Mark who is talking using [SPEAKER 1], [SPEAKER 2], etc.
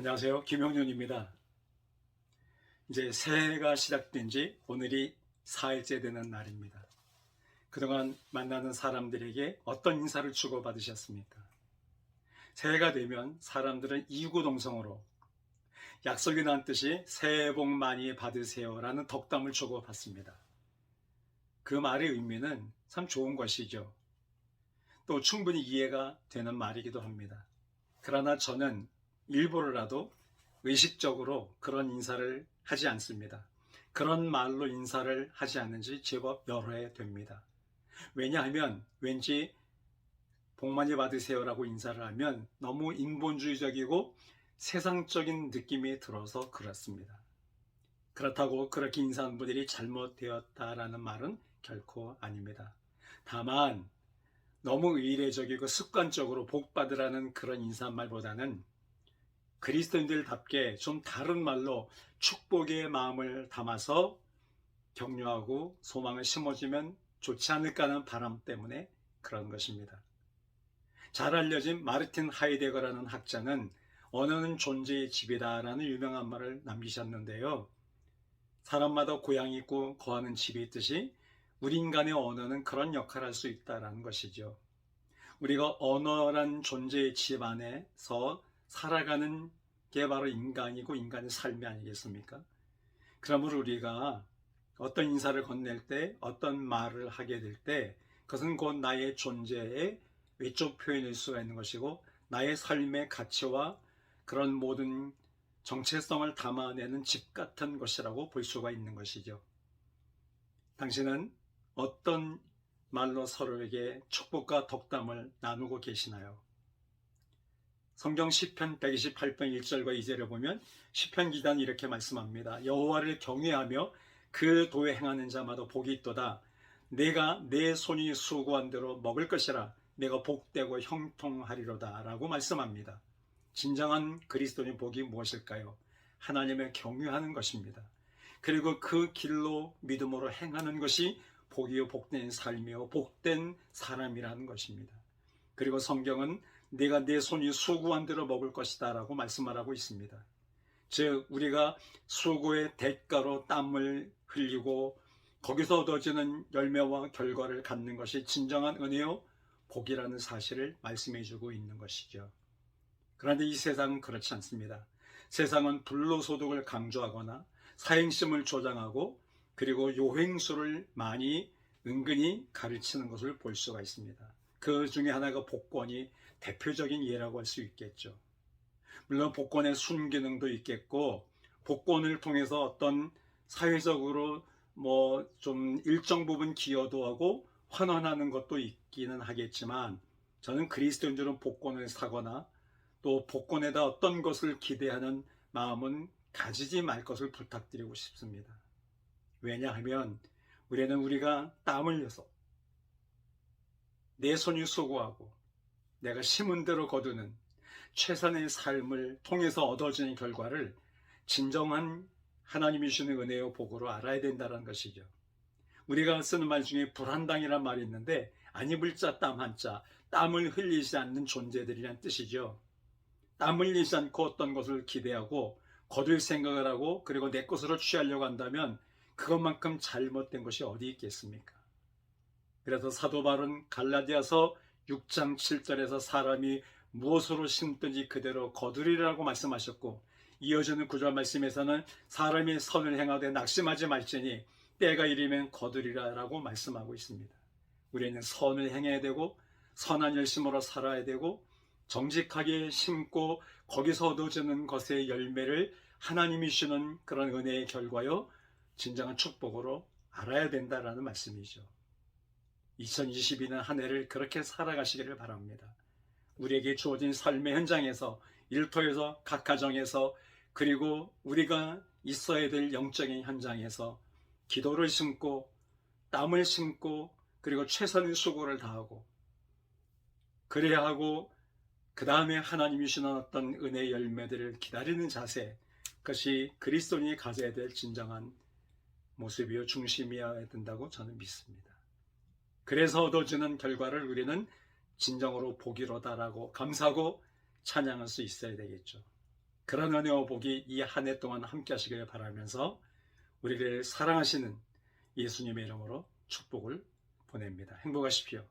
[SPEAKER 1] 안녕하세요. 김용윤입니다. 이제 새해가 시작된 지 오늘이 4일째 되는 날입니다. 그동안 만나는 사람들에게 어떤 인사를 주고받으셨습니까? 새해가 되면 사람들은 이구동성으로 약속이 난 듯이 새해 복 많이 받으세요라는 덕담을 주고받습니다. 그 말의 의미는 참 좋은 것이죠. 또 충분히 이해가 되는 말이기도 합니다. 그러나 저는 일부러라도 의식적으로 그런 인사를 하지 않습니다. 그런 말로 인사를 하지 않는 지 제법 여러 해 됩니다. 왜냐하면 왠지 복 많이 받으세요라고 인사를 하면 너무 인본주의적이고 세상적인 느낌이 들어서 그렇습니다. 그렇다고 그렇게 인사하는 분들이 잘못되었다라는 말은 결코 아닙니다. 다만 너무 의례적이고 습관적으로 복 받으라는 그런 인사말보다는 그리스도인들답게 좀 다른 말로 축복의 마음을 담아서 격려하고 소망을 심어주면 좋지 않을까 하는 바람 때문에 그런 것입니다. 잘 알려진 마르틴 하이데거라는 학자는 언어는 존재의 집이다라는 유명한 말을 남기셨는데요. 사람마다 고향이 있고 거하는 집이 있듯이 우리 인간의 언어는 그런 역할을 할 수 있다는 것이죠. 우리가 언어란 존재의 집 안에서 살아가는 게 바로 인간이고 인간의 삶이 아니겠습니까? 그러므로 우리가 어떤 인사를 건넬 때, 어떤 말을 하게 될 때, 그것은 곧 나의 존재의 외적 표현일 수가 있는 것이고, 나의 삶의 가치와 그런 모든 정체성을 담아내는 집 같은 것이라고 볼 수가 있는 것이죠. 당신은 어떤 말로 서로에게 축복과 덕담을 나누고 계시나요? 성경 시편 128편 1절과 2절을 보면 시편 기자는 이렇게 말씀합니다. 여호와를 경외하며 그 도에 행하는 자마다 복이 있도다. 내가 내 손이 수고한 대로 먹을 것이라. 내가 복되고 형통하리로다 라고 말씀합니다. 진정한 그리스도인의 복이 무엇일까요? 하나님을 경외하는 것입니다. 그리고 그 길로 믿음으로 행하는 것이 복이요 복된 삶이요 복된 사람이라는 것입니다. 그리고 성경은 내가 내 손이 수고한 대로 먹을 것이다 라고 말씀하고 있습니다. 즉 우리가 수고의 대가로 땀을 흘리고 거기서 얻어지는 열매와 결과를 갖는 것이 진정한 은혜요 복이라는 사실을 말씀해 주고 있는 것이죠. 그런데 이 세상은 그렇지 않습니다. 세상은 불로소득을 강조하거나 사행심을 조장하고 그리고 요행수를 많이 은근히 가르치는 것을 볼 수가 있습니다. 그 중에 하나가 복권이 대표적인 예라고 할 수 있겠죠. 물론 복권의 순기능도 있겠고 복권을 통해서 어떤 사회적으로 좀 일정 부분 기여도 하고 환원하는 것도 있기는 하겠지만 저는 그리스도인들은 복권을 사거나 또 복권에다 어떤 것을 기대하는 마음은 가지지 말 것을 부탁드리고 싶습니다. 왜냐하면 우리가 땀 흘려서 내 손이 수고하고 내가 심은 대로 거두는 최선의 삶을 통해서 얻어지는 결과를 진정한 하나님이 주시는 은혜요 복으로 알아야 된다는 것이죠. 우리가 쓰는 말 중에 불한당이란 말이 있는데 안 입을 자 땀 한자, 땀을 흘리지 않는 존재들이란 뜻이죠. 땀 흘리지 않고 어떤 것을 기대하고 거둘 생각을 하고 그리고 내 것으로 취하려고 한다면 그것만큼 잘못된 것이 어디 있겠습니까? 그래서 사도 바울은 갈라디아서 6장 7절에서 사람이 무엇으로 심든지 그대로 거두리라고 말씀하셨고 이어지는 9절 말씀에서는 사람이 선을 행하되 낙심하지 말지니 때가 이르면 거두리라 라고 말씀하고 있습니다. 우리는 선을 행해야 되고 선한 열심으로 살아야 되고 정직하게 심고 거기서 얻어지는 것의 열매를 하나님이 주시는 그런 은혜의 결과요 진정한 축복으로 알아야 된다라는 말씀이죠. 2022년 한 해를 그렇게 살아가시기를 바랍니다. 우리에게 주어진 삶의 현장에서 일터에서 각 가정에서 그리고 우리가 있어야 될 영적인 현장에서 기도를 심고 땀을 심고 그리고 최선의 수고를 다하고 그래야 하고 그 다음에 하나님이 주시는 어떤 은혜의 열매들을 기다리는 자세 그것이 그리스도인이 가져야 될 진정한 모습이요 중심이어야 된다고 저는 믿습니다. 그래서 얻어지는 결과를 우리는 진정으로 복이로다라고 감사하고 찬양할 수 있어야 되겠죠. 그런 은혜와 복이 이 한 해 동안 함께 하시길 바라면서 우리를 사랑하시는 예수님의 이름으로 축복을 보냅니다. 행복하십시오.